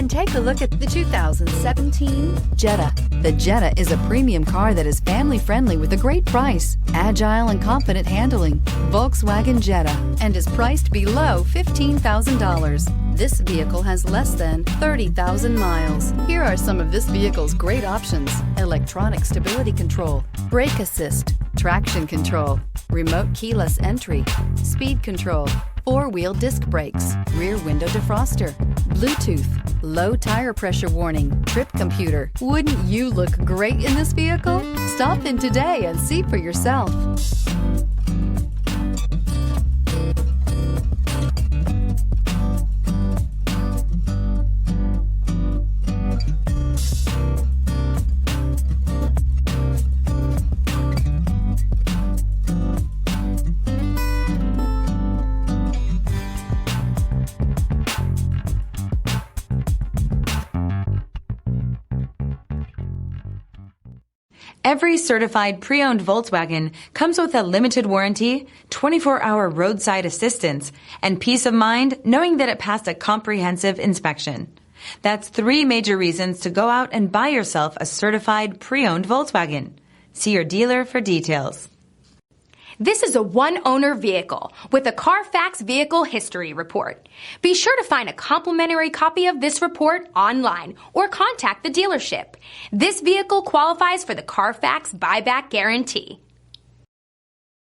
And take a look at the 2017 Jetta. The Jetta is a premium car that is family-friendly with a great price, agile and confident handling. Volkswagen Jetta, and is priced below $15,000. This vehicle has less than 30,000 miles. Here are some of this vehicle's great options: electronic stability control, brake assist, traction control, remote keyless entry, speed control, four-wheel disc brakes, rear window defroster, Bluetooth, low tire pressure warning, trip computer. Wouldn't you look great in this vehicle? Stop in today and see for yourself. Every certified pre-owned Volkswagen comes with a limited warranty, 24-hour roadside assistance, and peace of mind knowing that it passed a comprehensive inspection. That's 3 major reasons to go out and buy yourself a certified pre-owned Volkswagen. See your dealer for details. This is a one-owner vehicle with a CARFAX Vehicle History Report. Be sure to find a complimentary copy of this report online or contact the dealership. This vehicle qualifies for the CARFAX Buyback Guarantee.